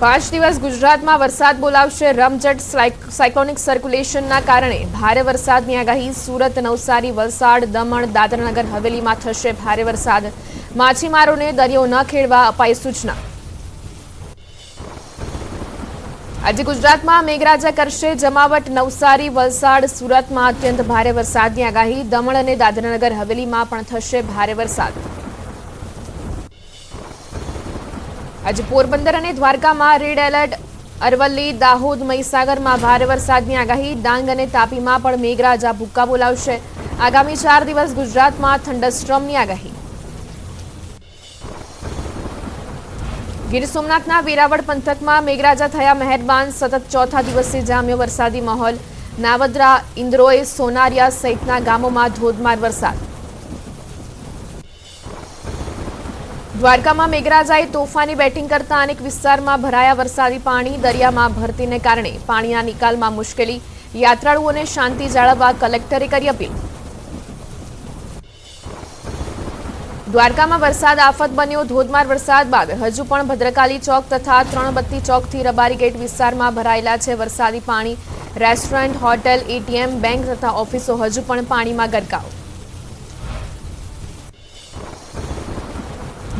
5 દિવસ ગુજરાતમાં વરસાદ બોલાવશે રમઝટ સાયક્લોનિક સર્ક્યુલેશનના કારણે ભારે વરસાદની આગાહી સુરત નવસારી વલસાડ દમણ દાદરાનગર હવેલીમાં થશે ભારે વરસાદ માછીમારોને દરિયો ન ખેડવા અપાઈ સૂચના આજે ગુજરાતમાં મેઘરાજા કરશે જમાવટ નવસારી વલસાડ સુરતમાં અત્યંત ભારે વરસાદની આગાહી દમણ અને દાદરાનગર હવેલીમાં પણ થશે ભારે વરસાદ आज पोरबंदर और द्वारका में रेड एलर्ट अरवली दाहोद महीसागर में भारे वरसादनी आगाही डांग और तापी में पण मेघराजा भूक्का बोलावशे आगामी 4 दिवस गुजरात में थंडरस्टॉर्मनी आगाही गीर सोमनाथना वेरावळ पंथक में मेघराजा थया मेहरबान सतत चौथा दिवसे जाम्यो वरसादी माहौल नावद्रा इंद्रोई सोनारिया सहितना गामों में धोधमार वरसाद द्वारका में मेघराजाए तोफानी बेटिंग करता अनेक विस्तार में भराया वरसादी पानी दरिया में भरती ने कारणे पाणीना निकाल में मुश्केली यात्राळुओं ने शांति जाळववा कलेक्टरे करी अपील द्वारका में वरसाद आफत बन्यो धोधमार वरसाद बाद हजू पण भद्रकाली चौक तथा त्रणबत्ती चौक थी रबारी गेट विस्तार में भरायेला छे वरसादी पाणी रेस्टोरंट होटल एटीएम बैंक तथा ऑफिसों हजू पण पाणी में गरकाव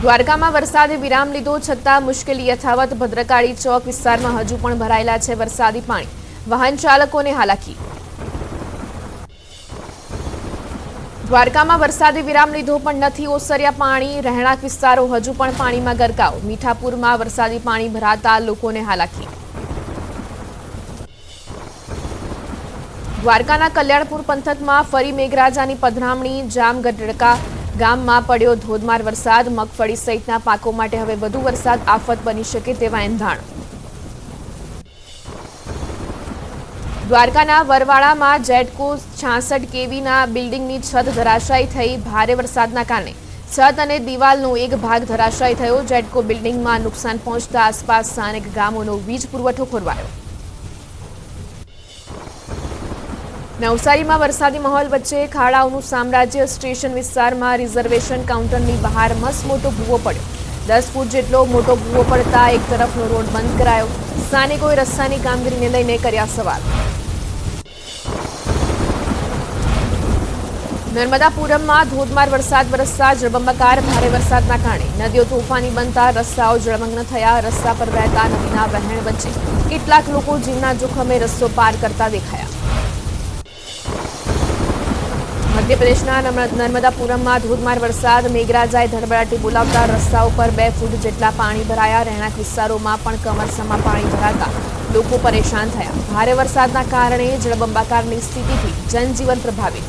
द्वारका में वरसादे विराम लीधो छतां मुश्केली यथावत भद्रकाली चौक विस्तार में हजू पण भरायेला छे वरसादी पाणी वाहन चालकों ने हालाकी द्वारका में वरसादे विराम लीधो पण नथी ओसर्या पाणी રહેણાંક विस्तारों हजू पण पाणी में गरकाव मीठापुर में वरसादी पाणी भराता लोगों ने हालाकी द्वारकाना कल्याणपुर पंथक में फरी मेघराजानी पधरामणी जामगढ़ गाम में पड़्यो धोधमार वरसाद मगफળી सहितना पाको माटे हवे वधु वरसाद आफत बनी शके तेवा एंधाण द्वारकाना वरवाड़ा में जेटको 66 केवीना बिल्डिंगनी छत धराशायी थई भारे वरसादना कारणे छत अने दीवालनो एक भाग धराशायी थयो जेटको बिल्डिंग में नुकसान पहोंचता आसपास अनेक गामोनो वीज पुरवठो खोरवायो नवसारी में वरसादी माहौल वच्चे खाड़ाओनुं साम्राज्य स्टेशन विस्तार में रिजर्वेशन काउंटरनी बहार मस्त मोटो भूवो पड्यो 10 फूट जेटलो मोटो भूवो पड़ता एक तरफनो रोड बंद करायो स्थानिकोए रस्तानी कामगीरीने लईने कर्या सवाल नर्मदापुरम में धोधमार वरसाद वरसता जळबंबाकार भारे वरसादना कारणे नदीओ तोफानी बनता रस्ताओ जळमग्न थया रस्ता पर वहेता नदीना वहेण वच्चे કેટલાક લોકો જીવના જોખમે રસ્તો પાર કરતા દેખાયા मध्य प्रदेशना नर्मदापुरम में धोधमार वरसाद मेघराजाए धड़बड़ाटी बोलावता रस्ताओं पर 2 फूट जेटला पाणी भराया રહેણાંક विस्तारों पण कमरसमा पाणी भराता लोको परेशान थया भारे वरसादना कारणे जळबंबाकारनी स्थितिथी जनजीवन प्रभावित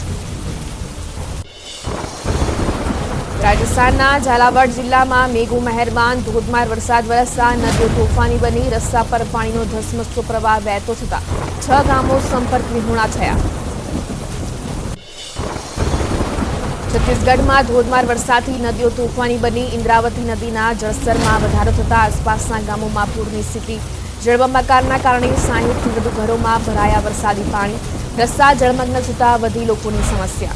राजस्थानना झालावाड़ जिल्ला में मेघू मेहरबान धोधमार वरसाद वरसता नदीओ तोफानी बनी रस्ता पर पाणीनो धसमसतो प्रवाह वहेतो थता 6 गामों संपर्क विहोणा थया छत्तीसगढ़ में धोधमार वरसादथी नदीओ तोफानी बनी इंद्रावती नदीना जलस्तर में वधारो थता आसपासना गामों में पूरनी स्थिति जळबंबाकारना कारणे 60 थी वधु घरों में भराया वरसादी पाणी रस्ता जळमग्न थता वधी लोकोनी समस्या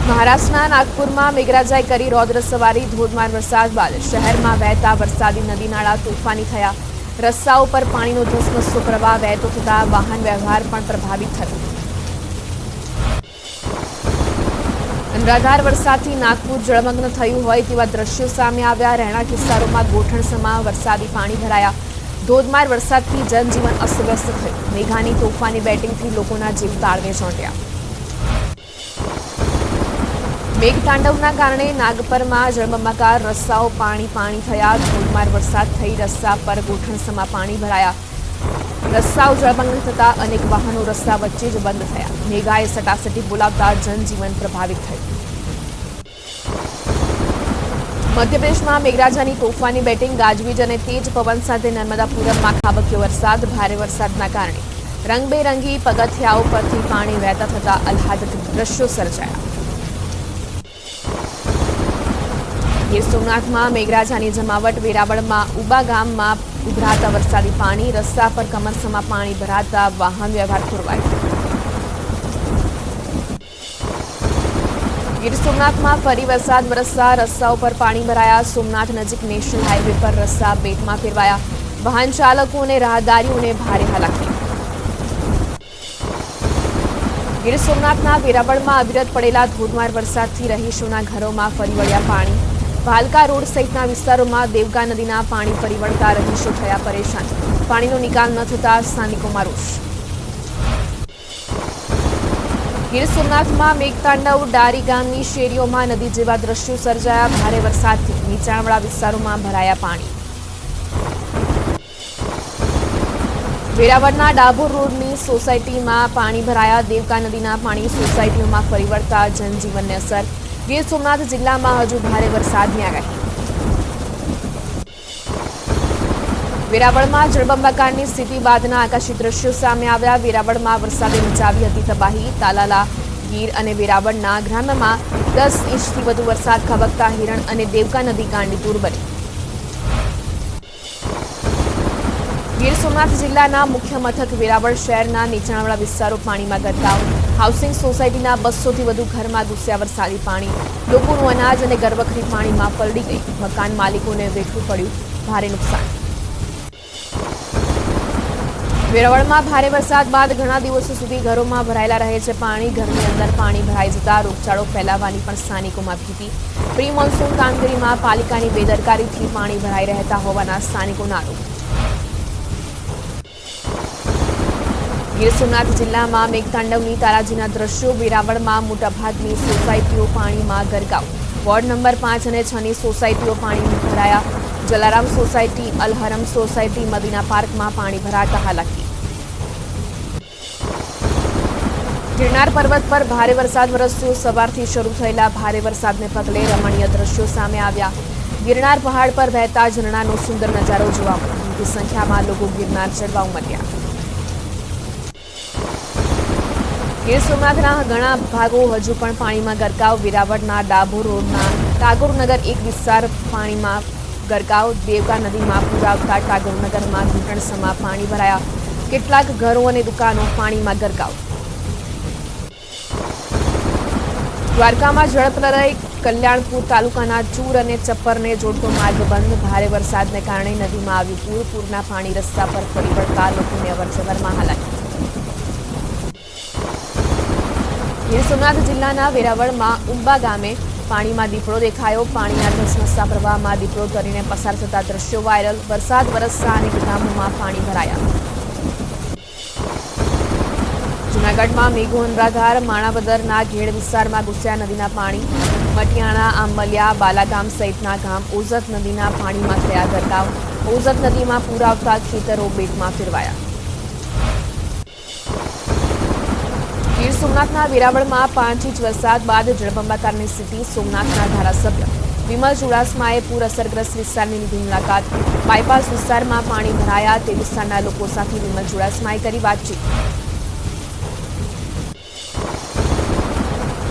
महाराष्ट्रना नागपुर में मेघराजाए करी रौद्र सवारी धोधमार वरसाद बाद शहर में वहेता वरसादी नदी नाळा तोफानी थया रस्ताओं पर पाणीनो धसमसतो प्रवाह वहेतो थता वाहन व्यवहार पण प्रभावित थयो अनराधार वरसादथी नागपुर जळमग्न थयुं होय तेवा दृश्यो सामे आव्या રહેણાંક विस्तारों में गोठणसमा वरसादी पाणी भराया धोधमार वरसादथी जनजीवन अस्तव्यस्त थयुं मेघानी तोफानी बेटिंगथी लोकोना जीव ताळवे ચોંટ્યા मेघतांडवना कारणे नागपरमा जळबंबाकार रस्ताओ पाणी पाणी थया धोधमार वरसाद थई रस्ता पर गोठणसमा पाणी भराया रस्ताओ जळमग्न थता अनेक वाहनों रस्ता वच्चे ज बंद थया मेघाए सटासटी बोलावता जनजीवन प्रभावित थयुं मध्यप्रदेश में मेघराजानी तोफानी बेटिंग गाजवीज और तेज पवन साथे नर्मदापुरम में खाबक्यो वरसाद भारे वरसादना कारणे रंगबेरंगी पगथियाओ परथी पाणी वहेता थता आह्लादक दृश्यो सर्जाया गीर सोमनाथ में मेघराजानी जमावट वेरावळ में उबा गाम में उभराता वरसादी पाणी रस्ता पर कमरसमा पाणी भराता वाहन व्यवहार खोरवायो ગીર સોમનાથમાં ફરી વરસાદ વરસતા રસ્તાઓ પર પાણી ભરાયા. સોમનાથ નજીક નેશનલ હાઈવે પર રસ્તા બેટમાં ફેરવાયા. વાહન ચાલકો અને રાહદારીઓને ભારે હાલાકી. ગીર સોમનાથના વેરાવળમાં અવિરત પડેલા ધોધમાર વરસાદથી રહીશોના ઘરોમાં ફરી વળ્યા પાણી. ભાલકા રોડ સહિતના વિસ્તારોમાં દેવકા નદીના પાણી ફરી વળતા રહીશો થયા પરેશાન. પાણીનો નિકાલ ન થતા સ્થાનિકોમાં રોષ. ગીર સોમનાથમાં મેઘતાંડવ. ડારી ગામની શેરીઓમાં નદી જેવા દ્રશ્યો સર્જાયા. ભારે વરસાદથી નીચાણવાળા વિસ્તારોમાં ભરાયા પાણી. વેરાવળના ડાભોર રોડની સોસાયટીમાં પાણી ભરાયા. દેવકા નદીના પાણી સોસાયટીઓમાં ફરી વળતા જનજીવનને અસર. ગીર સોમનાથ જિલ્લામાં હજુ ભારે વરસાદની આગાહી. વેરાવળમાં જળબંબાકારની સ્થિતિ બાદના આકાશી દ્રશ્યો સામે આવ્યા. વેરાવળમાં વરસાદે મચાવી હતી તબાહી. તાલાલા, ગીર અને વેરાવળના ગ્રામ્યમાં 10 ઇંચથી વધુ વરસાદ ખાબકતા હિરણ અને દેવકા નદી ગાંડીતુર બની. ગીર સોમનાથ જિલ્લાના મુખ્ય મથક વેરાવળ શહેરના નીચાણવાળા વિસ્તારો પાણીમાં ગરકાવ. હાઉસિંગ સોસાયટીના 200થી વધુ ઘરમાં ઘૂસ્યા વરસાદી પાણી. લોકોનું અનાજ અને ઘરવખરી પાણીમાં પલળી ગઈ. મકાન માલિકોને વેઠવું પડ્યું ભારે નુકસાન. વેરાવળમાં ભારે વરસાદ બાદ ઘણા દિવસો સુધી ઘરોમાં ભરાયેલા રહે છે પાણી. ઘરની અંદર પાણી ભરાઈ જતા રોગચાળો ફેલાવાની પણ સ્થાનિકોમાં ભીતિ. પ્રી મોન્સૂન કામગીરીમાં પાલિકાની બેદરકારીથી પાણી ભરાઈ રહેતા હોવાના સ્થાનિકોના આરોપ. ગીર સોમનાથ જિલ્લામાં મેઘતાંડવની તારાજીના દ્રશ્યો. વેરાવળમાં મોટાભાગની સોસાયટીઓ પાણીમાં ગરકાવ. વોર્ડ નંબર 5 અને 6ની સોસાયટીઓ પાણીમાં ભરાયા. જલારામ સોસાયટી, અલહરમ સોસાયટી, મદીના પાર્કમાં પાણી ભરાતા હાલાકી. ગિરનાર પર્વત પર ભારે વરસાદ વરસ્યો. સવારથી શરૂ થયેલા ભારે વરસાદને પગલે રમણીય દ્રશ્યો સામે આવ્યા. ગિરનાર પહાડ પર વહેતા ઝરણાનો સુંદર નજારો જોવા મળ્યો. મોટી સંખ્યામાં લોકો ગિરનાર ચડવા ઉમટ્યા. ગીર સોમનાથના ઘણા ભાગો હજુ પણ પાણીમાં ગરકાવ. વેરાવળના ડાભોર રોડના ટાગોરનગર એક વિસ્તાર પાણીમાં ગરકાવ. દેવકા નદીમાં પૂર આવતા ટાગોરનગરમાં ઘૂંટણસમાં પાણી ભરાયા. કેટલાક ઘરો અને દુકાનો પાણીમાં ગરકાવ. દ્વારકામાં જળપ્રલય. કલ્યાણપુર તાલુકાના ચૂર અને ચપ્પરને જોડતો માર્ગ બંધ. ભારે વરસાદને કારણે નદીમાં આવ્યું પૂર. પૂરના પાણી રસ્તા પર ફરી વળતા લોકોને અવરજવરમાં હાલાકી. ગીર સોમનાથ જિલ્લાના વેરાવળમાં ઉંબા ગામે પાણીમાં દીપડો દેખાયો. પાણીના ધસમસતા પ્રવાહમાં દીપડો તરીને પસાર થતા દ્રશ્યો વાયરલ. વરસાદ વરસતા અનેક ગામોમાં પાણી ભરાયા. જૂનાગઢમાં મેઘો અનરાધાર. માણાવદરના ઘેડ વિસ્તારમાં ઘૂસ્યા નદીના પાણી. મટિયાણા, આંબલિયા, બાલાગામ સહિતના ગામ ઓઝત નદીના પાણીમાં થયા ગરકાવ. ઓઝત નદીમાં પૂર આવતા ખેતરો બેટમાં ફેરવાયા. ગીર સોમનાથના વેરાવળમાં 5 ઇંચ વરસાદ બાદ જળબંબાકારની સ્થિતિ. સોમનાથના ધારાસભ્ય વિમલ ચુડાસમાએ પૂર અસરગ્રસ્ત વિસ્તારની લીધી મુલાકાત. બાયપાસ વિસ્તારમાં પાણી ભરાયા. તે વિસ્તારના લોકો સાથે વિમલ ચુડાસમાએ કરી વાતચીત.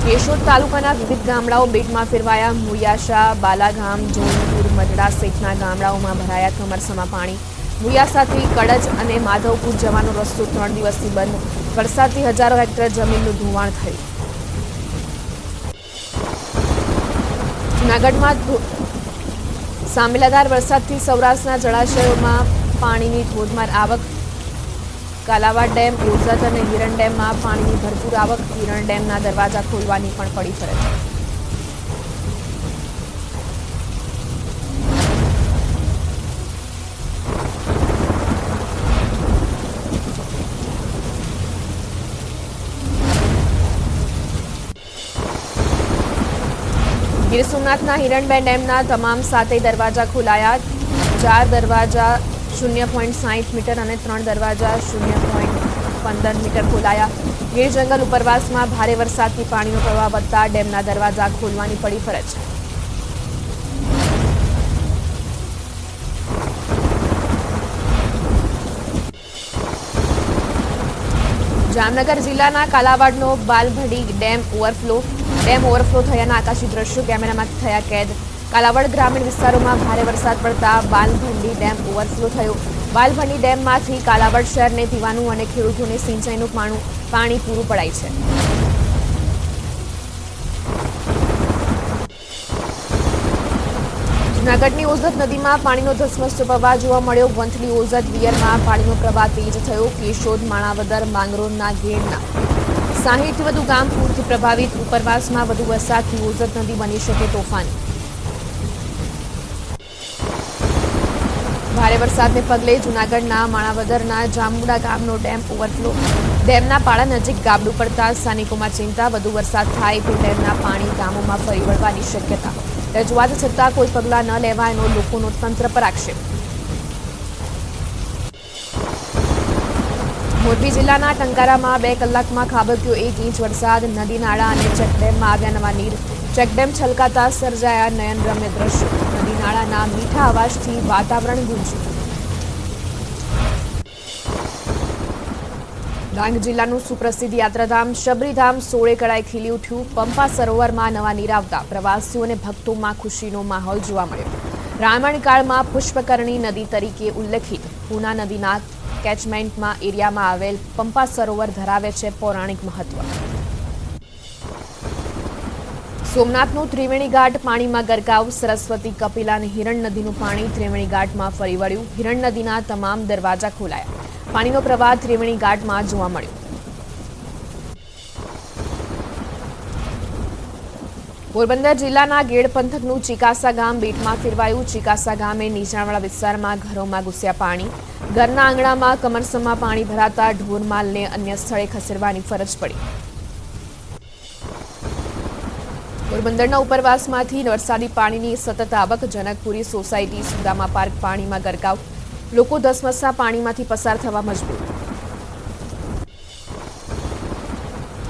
કેશોદ તાલુકાના વિવિધ ગામડાઓ બેટમાં ફેરવાયા. મુળિયાશા, બાલાગામ, જોનપુર, મઢડા સહિતના ગામડાઓમાં ભરાયા કમરસમાં પાણી. મુળિયાસાથી કડજ અને માધવપુર જવાનો રસ્તો 3 દિવસથી બંધ. વરસાદથી હજારો હેક્ટર જમીનનું ધોવાણ થયું. જૂનાગઢમાં સામેલાધાર વરસાદથી સૌરાષ્ટ્રના જળાશયોમાં પાણીની ધોધમાર આવક. કાલાવાડ ડેમ, ઓઝત અને હિરણ ડેમમાં પાણીની ભરપૂર આવક. હિરણ ડેમના દરવાજા ખોલવાની પણ પડી ફરજ. ગીર સોમનાથના હિરણબેન ડેમના તમામ 7 દરવાજા ખોલાયા. 4 દરવાજા 0.60 મીટર અને 3 દરવાજા 0.15 મીટર ખોલાયા. ગીર જંગલ ઉપરવાસમાં ભારે વરસાદથી પાણીનો પ્રવાહ વધતા ડેમના દરવાજા ખોલવાની પડી ફરજ. જામનગર જિલ્લાના કાલાવાડનો બાલભડી ડેમ ઓવરફ્લો થયાના આકાશી દ્રશ્યો કેમેરામાં થયા કેદ. કાલાવાડ ગ્રામીણ વિસ્તારોમાં ભારે વરસાદ પડતા બાલભંડી ડેમ ઓવરફ્લો થયો. બાલભંડી ડેમમાંથી કાલાવાડ શહેરને પીવાનું અને ખેડૂતોને સિંચાઈનું પાણી પૂરું પડાય છે. જૂનાગઢની ઓઝત નદીમાં પાણીનો ધસમસતો પ્રવાહ જોવા મળ્યો। વંથલી ઓઝત વિયરમાં પાણીનો પ્રવાહ તેજ થયો। કેશોદ, માણાવદર, માંગરોળના ગેડના 60થી વધુ ગામ પૂરથી પ્રભાવિત। ઉપરવાસમાં વધુ વરસાદથી ઓઝત નદી બની શકે તોફાની। ભારે વરસાદને પગલે જૂનાગઢના માણાવદરના જાંબુડા ગામનો ડેમ ઓવરફ્લો। ડેમના પાળા નજીક ગાબડું પડતા સ્થાનિકોમાં ચિંતા। વધુ વરસાદ થાય તો ડેમના પાણી ગામોમાં ફરી વળવાની શક્યતા। રજૂઆત છતાં કોઈ પગલાં ન લેવાયનો લોકોનો તંત્ર પર આક્ષેપ। મોરબી જિલ્લાના ટંકારામાં 2 કલાકમાં ખાબક્યો 1 ઇંચ વરસાદ। નદી નાળા અને ચેકડેમમાં આવ્યા નવા નીર। ચેકડેમ છલકાતા સર્જાયા નયનરમ્ય દ્રશ્યો। નદી નાળાના મીઠા અવાજથી વાતાવરણ ગુંજ્યું। ડાંગ જિલ્લાનું સુપ્રસિદ્ધ યાત્રાધામ શબરીધામ 16 કળાએ ખીલી ઉઠ્યું। પંપા સરોવરમાં નવા નીર આવતા પ્રવાસીઓ ભક્તોમાં ખુશીનો માહોલ જોવા મળ્યો। રામાયણ કાળમાં પુષ્પકરણી નદી તરીકે ઉલ્લેખિત પૂના નદીના કેચમેન્ટમાં એરિયામાં આવેલ પંપા સરોવર ધરાવે છે પૌરાણિક મહત્વ। સોમનાથનું ત્રિવેણી ઘાટ પાણીમાં ગરકાવ। સરસ્વતી, કપિલા અને હિરણ નદીનું પાણી ત્રિવેણી ઘાટમાં ફરી વળ્યું। હિરણ નદીના તમામ દરવાજા ખોલાયા। પાણીનો પ્રવાહ ત્રિવેણી ઘાટમાં જોવા મળ્યો। પોરબંદર જિલ્લાના ગેડ પંથકનું ચિકાસા ગામ બેટમાં ફેરવાયું। ચિકાસા ગામે નીચાણવાળા વિસ્તારમાં ઘરોમાં ઘૂસ્યા પાણી। ઘરના આંગણામાં કમરસમાં પાણી ભરાતા ઢોરમાલને અન્ય સ્થળે ખસેડવાની ફરજ પડી। પોરબંદરના ઉપરવાસમાંથી વરસાદી પાણીની સતત આવક। જનકપુરી સોસાયટી સુદામા પાર્ક પાણીમાં ગરકાવ। લોકો ધસમસતા પાણીમાંથી પસાર થવા મજબૂર।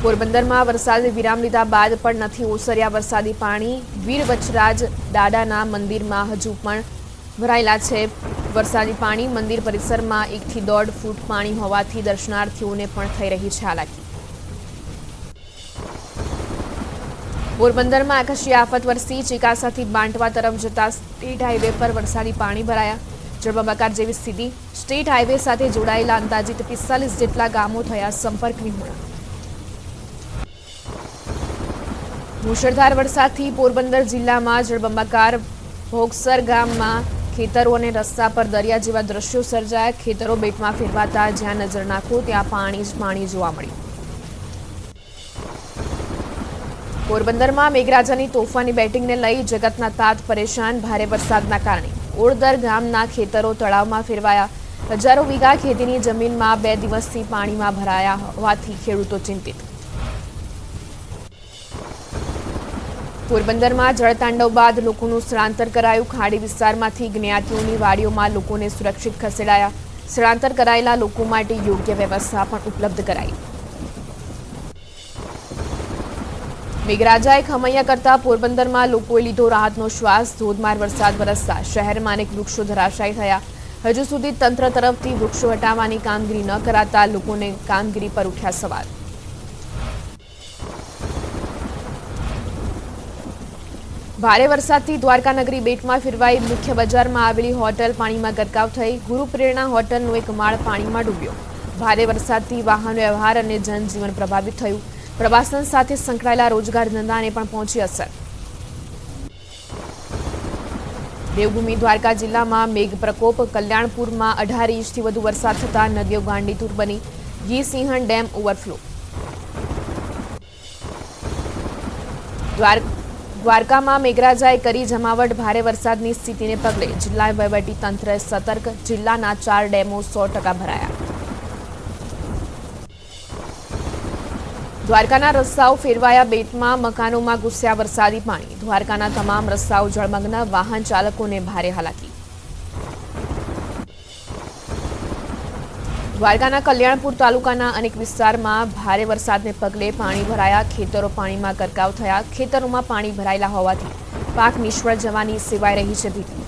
પોરબંદરમાં વરસાદે વિરામ લીધા બાદ પણ નથી ઓસર્યા વરસાદી પાણી। વીર વચરાજ દાદાના મંદિરમાં હજુ પણ ભરાયેલા છે વરસાદી પાણી। મંદિર પરિસરમાં 1 થી 1.5 ફૂટ પાણી હોવાથી દર્શનાર્થીઓને પણ થઈ રહી છે હાલાકી। પોરબંદરમાં આકાશી આફત વરસી। ચિકાસાથી બાંટવા તરફ જતા સ્ટેટ હાઈવે પર વરસાદી પાણી ભરાયા। જળબંબાકાર જેવી સ્થિતિ। સ્ટેટ હાઈવે સાથે જોડાયેલા અંદાજિત 45 જેટલા ગામો થયા સંપર્ક વિહોણા। મુશળધાર વરસાદથી પોરબંદર જિલ્લામાં જળબંબાકાર। ભોગસર ગામમાં ખેતરો અને રસ્તા પર દરિયા જેવા દ્રશ્યો સર્જાયા। ખેતરો બેટમાં ફેરવાતા જ્યાં નજર નાખો ત્યાં પાણી જ પાણી જોવા મળ્યું। પોરબંદરમાં મેઘરાજાની તોફાની બેટિંગને લઈ જગતના તાત પરેશાન। ભારે વરસાદના કારણે ઓળદર ગામના ખેતરો તળાવમાં ફેરવાયા। હજારો વીઘા ખેતીની જમીનમાં 2 દિવસથી પાણીમાં ભરાયા હોવાથી ખેડૂતો ચિંતિત। પોરબંદરમાં જળતાંડવ બાદ લોકોનું સ્થળાંતર કરાયું। ખાડી વિસ્તારમાંથી જ્ઞાતિઓની વાડીઓમાં લોકોને સુરક્ષિત ખસેડાયા। સ્થળાંતર કરાયેલા લોકો માટે યોગ્ય વ્યવસ્થા પણ ઉપલબ્ધ કરાઈ। મેઘરાજાએ ખમૈયા કરતા પોરબંદરમાં લોકોએ લીધો રાહતનો શ્વાસ। ધોધમાર વરસાદ વરસતા શહેરમાં અનેક વૃક્ષો ધરાશાયી થયા। હજુ સુધી તંત્ર તરફથી વૃક્ષો હટાવવાની કામગીરી ન કરાતા લોકોને કામગીરી પર ઉઠ્યા સવાલ। ભારે વરસાદથી દ્વારકા નગરી બેટમાં ફેરવાઈ। મુખ્ય બજારમાં આવેલી હોટલ પાણીમાં ગરકાવ થઈ। ગુરુ પ્રેરણા હોટલનો એક માળ પાણીમાં ડૂબ્યો। ભારે વરસાદથી વાહન વ્યવહાર અને જનજીવન પ્રભાવિત થયું। પ્રવાસન સાથે સંકળાયેલા રોજગાર ધંધાને પણ પહોંચી અસર। દેવભૂમિ દ્વારકા જિલ્લામાં મેઘ પ્રકોપ। કલ્યાણપુરમાં 18 ઇંચથી વધુ વરસાદ થતા નદીઓ ગાંડીતુર બની। ગીરસિંહણ ડેમ ઓવરફ્લો। દ્વારકામાં મેઘરાજાએ કરી જમાવટ। ભારે વરસાદની સ્થિતિને પગલે જિલ્લા વહીવટી તંત્ર સતર્ક। જિલ્લાના 4 ડેમો 100% ભરાયા। દ્વારકાના રસ્તાઓ ફેરવાયા। બેટમાં મકાનોમાં ઘૂસ્યા વરસાદી પાણી। દ્વારકાના તમામ રસ્તાઓ જળમગ્ન। વાહન ચાલકોને ભારે હાલાકી। દ્વારકાના કલ્યાણપુર તાલુકાના અનેક વિસ્તારમાં ભારે વરસાદને પગલે પાણી ભરાયા। ખેતરો પાણીમાં ગરકાવ થયા। ખેતરોમાં પાણી ભરાયેલા હોવાથી પાક નિષ્ફળ જવાની સેવાઈ રહી છે ભીતિ।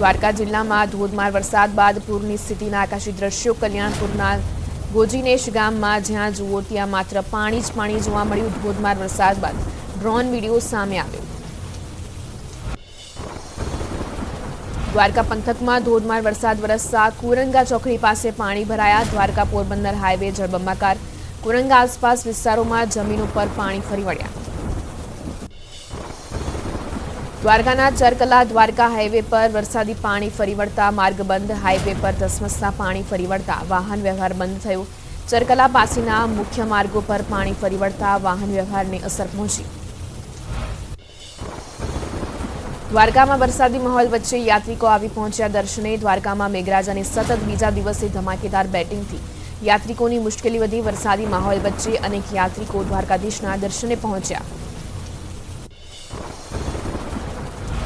દ્વારકા જિલ્લામાં ધોધમાર વરસાદ બાદ પૂરની સ્થિતિના આકાશી દ્રશ્યો। કલ્યાણપુરના ગોજીનેશ ગામમાં જ્યાં જુઓ ત્યાં માત્ર પાણી જ પાણી જોવા મળ્યું। ધોધમાર વરસાદ બાદ ડ્રોન વિડીયો સામે આવ્યો। દ્વારકા પંથકમાં ધોધમાર વરસાદ વરસતા કુરંગા ચોકડી પાસે પાણી ભરાયા। દ્વારકા પોરબંદર હાઈવે જળબંબાકાર। કુરંગા આસપાસ વિસ્તારોમાં જમીન ઉપર પાણી ફરી વળ્યા। દ્વારકાના ચરકલા દ્વારકા હાઈવે પર વરસાદી પાણી ફરી વળતા માર્ગ બંધ. હાઈવે પર ધસમસતા પાણી ફરી વળતા વાહન વ્યવહાર બંધ થયો. ચરકલા પાસેના મુખ્ય માર્ગો પર પાણી ફરી વળતા વાહન વ્યવહારને અસર પહોંચી. દ્વારકામાં વરસાદી માહોલ વચ્ચે યાત્રિકો આવી પહોંચ્યા દર્શને. દ્વારકામાં મેઘરાજાની સતત બીજા દિવસે ધમાકેદાર બેટિંગથી યાત્રિકોની મુશ્કેલી વધી. વરસાદી માહોલ વચ્ચે અનેક યાત્રિકો દ્વારકાધીશના દર્શને પહોંચ્યા.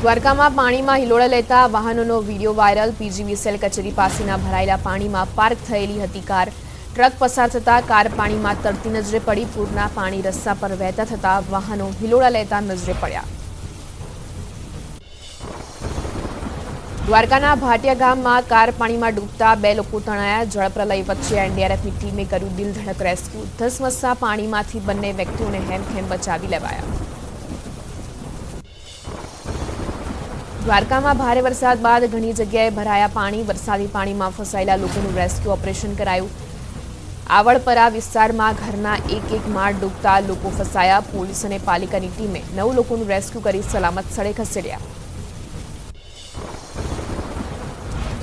દ્વારકામાં પાણીમાં હિલોળા લેતા વાહનોનો વીડિયો વાયરલ. પીજીવીસીએલ કચેરી પાસેના ભરાયેલા પાણીમાં પાર્ક થયેલી હતી કાર. ટ્રક પસાર થતા કાર પાણીમાં તરતી નજરે પડી. પૂરના પાણી રસ્તા પર વહેતા થતા વાહનો હિલોળા લેતા નજરે પડ્યા. દ્વારકાના ભાટિયા ગામમાં કાર પાણીમાં ડૂબતા 2 લોકો તણાયા. જળપ્રલય વચ્ચે એનડીઆરએફની ટીમે કર્યું દિલધડક રેસ્ક્યુ. ધસમસતા પાણીમાંથી બંને વ્યક્તિઓને હેમખેમ બચાવી લેવાયા. દ્વારકામાં ભારે વરસાદ બાદ ઘણી જગ્યાએ ભરાયા પાણી. વરસાદી પાણીમાં ફસાયેલા લોકોનું રેસ્ક્યુ ઓપરેશન કરાયું. આવળપરા વિસ્તારમાં ઘરના એક માળ ડૂબતા લોકો ફસાયા. પોલીસ અને પાલિકાની ટીમે 9 લોકોનું રેસ્ક્યુ કરી સલામત સ્થળે ખસેડ્યા.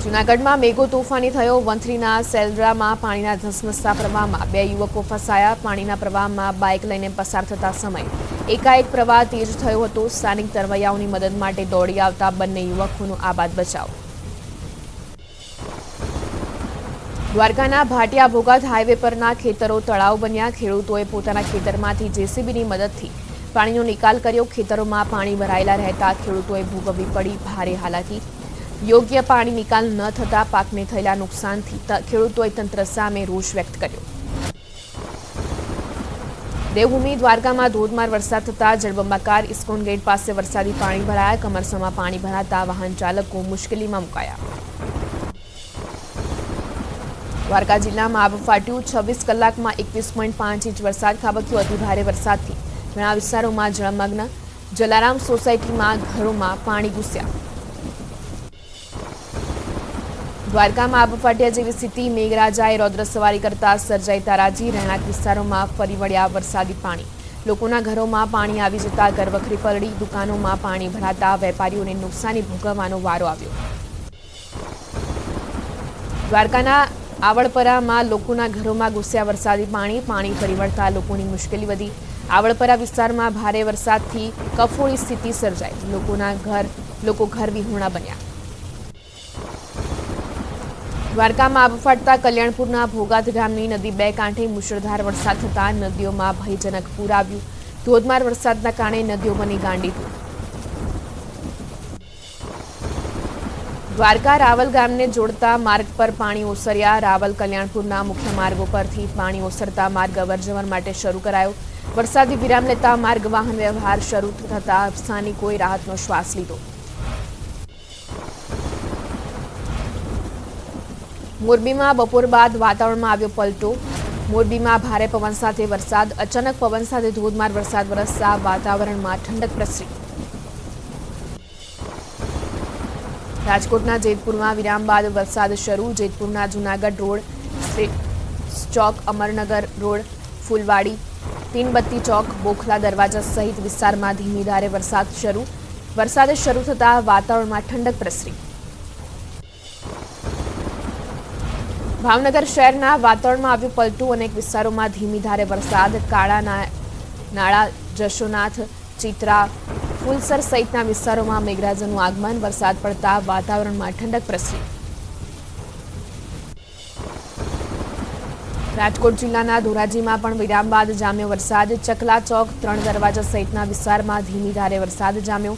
જૂનાગઢમાં મેઘો તોફાની થયો. વંથલીના સેલરામાં પાણીના ધસમસતા પ્રવાહમાં 2 યુવકો ફસાયા. પાણીના પ્રવાહમાં બાઇક લઈને પસાર થતા સમયે એકાએક પ્રવાહ તેજ થયો હતો. સ્થાનિક તરવૈયાઓની મદદ માટે દોડી આવતા બંને યુવકોનો આબાદ બચાવ. દ્વારકાના ભાટિયા ભોગાત હાઈવે પરના ખેતરો તળાવ બન્યા. ખેડૂતોએ પોતાના ખેતરમાંથી જેસીબીની મદદથી પાણીનો નિકાલ કર્યો. ખેતરોમાં પાણી ભરાયેલા રહેતા ખેડૂતોએ ભોગવવી પડી ભારે હાલાકી. યોગ્ય પાણી નિકાલ ન થતા પાકને થયેલા નુકસાનથી ખેડૂતોએ તંત્ર સામે રોષ વ્યક્ત કર્યો. દેવભૂમિ દ્વારકામાં ધોધમાર વરસાદ થતા જળબંબાકાર. ઇસ્કોન ગેટ પાસે વરસાદી પાણી ભરાયા. કમરસમાં પાણી ભરાતા વાહન ચાલકો મુશ્કેલીમાં મુકાયા. દ્વારકા જિલ્લામાં આબ ફાટ્યું. 26 કલાકમાં 21.5 ઇંચ વરસાદ ખાબક્યો. અતિ ભારે વરસાદથી ઘણા વિસ્તારોમાં જળમગ્ન. જલારામ સોસાયટીમાં ઘરોમાં પાણી ઘૂસ્યા. દ્વારકામાં આબ ફાટ્યા જેવી સ્થિતિ. મેઘરાજાએ રૌદ્ર સવારી કરતા સર્જાઈ તારાજી. રહેણાંક વિસ્તારોમાં ફરી વળ્યા વરસાદી પાણી. લોકોના ઘરોમાં પાણી આવી જતા ઘરવખરી પલળી. દુકાનોમાં પાણી ભરાતા વેપારીઓને નુકસાની ભોગવવાનો વારો આવ્યો. દ્વારકાના આવળપરામાં લોકોના ઘરોમાં ઘૂસ્યા વરસાદી પાણી. પાણી ફરી વળતા લોકોની મુશ્કેલી વધી. આવળપરા વિસ્તારમાં ભારે વરસાદથી કફોડી સ્થિતિ સર્જાઈ. લોકો ઘર વિહોણા બન્યા. દ્વારકામાં આબ ફાટતા કલ્યાણપુરના ભોગાત ગામની નદી 2 કાંઠે મુશળધાર વરસાદ થતા નદીઓમાં ભયજનક પૂર આવ્યું. ધોધમાર વરસાદના કારણે નદીઓ બની ગાંડીતુર. દ્વારકા રાવલ ગામને જોડતા માર્ગ પર પાણી ઓસર્યા. રાવલ કલ્યાણપુરના મુખ્ય માર્ગો પરથી પાણી ઓસરતા માર્ગ અવરજવર માટે શરૂ કરાયો. વરસાદી વિરામ લેતા માર્ગ વાહન વ્યવહાર શરૂ થતા સ્થાનિકોએ રાહતનો શ્વાસ લીધો. મોરબીમાં બપોર બાદ વાતાવરણમાં આવ્યો પલટો. મોરબીમાં ભારે પવન સાથે વરસાદ. અચાનક પવન સાથે ધોધમાર વરસાદ વરસતા વાતાવરણમાં ઠંડક પ્રસરી. રાજકોટના જેતપુરમાં વિરામ બાદ વરસાદ શરૂ. જેતપુરના જૂનાગઢ રોડ, ચોક, અમરનગર રોડ, ફૂલવાડી, તીનબત્તી ચોક, બોખલા દરવાજા સહિત વિસ્તારમાં ધીમી ધારે વરસાદ શરૂ. વરસાદ શરૂ થતાં વાતાવરણમાં ઠંડક પ્રસરી. ભાવનગર શહેરના વાતાવરણમાં આવ્યું પલટું. અનેક વિસ્તારોમાં ધીમી ધારે વરસાદ. કાળા નાળા, જશોનાથ, ચિત્રા, ફૂલસર સહિતના વિસ્તારોમાં મેઘરાજાનું આગમન. વરસાદ પડતા વાતાવરણમાં ઠંડક પ્રસરી. રાજકોટ જિલ્લાના ધોરાજીમાં પણ વિરામ બાદ જામ્યો વરસાદ. ચકલા ચોક, 3 દરવાજા સહિતના વિસ્તારમાં ધીમી ધારે વરસાદ જામ્યો.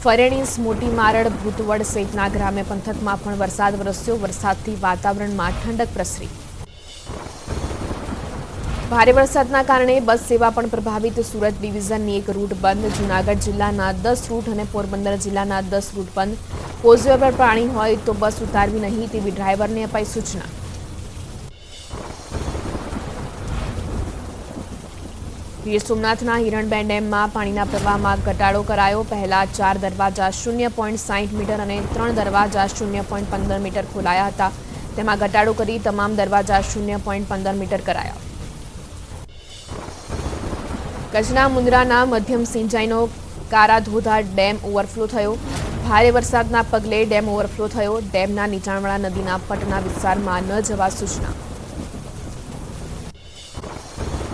ફરેણીસ, મોટી મારડ, ભૂતવડ સહિતના ગ્રામ્ય પંથકમાં પણ વરસાદ વરસ્યો. વરસાદથી વાતાવરણમાં ઠંડક પ્રસરી. ભારે વરસાદના કારણે બસ સેવા પણ પ્રભાવિત. સુરત ડિવિઝનની 1 રૂટ બંધ. જૂનાગઢ જિલ્લાના 10 રૂટ અને પોરબંદર જિલ્લાના 10 રૂટ બંધ. કોઝવે પર પાણી હોય તો બસ ઉતારવી નહીં તેવી ડ્રાઈવરને અપાઈ સૂચના. ગીર સોમનાથના હિરણબેન ડેમમાં પાણીના પ્રવાહમાં ઘટાડો કરાયો. પહેલા 4 દરવાજા 0.60 મીટર અને 3 દરવાજા 0.15 મીટર ખોલાયા હતા. તેમાં ઘટાડો કરી તમામ દરવાજા 0.15 મીટર કરાયા. કચ્છના મુન્દ્રાના મધ્યમ સિંચાઈનો કારા ધોધા ડેમ ઓવરફ્લો થયો. ભારે વરસાદના પગલે ડેમ ઓવરફ્લો થયો. ડેમના નીચાણવાળા નદીના પટના વિસ્તારમાં ન જવા સૂચના.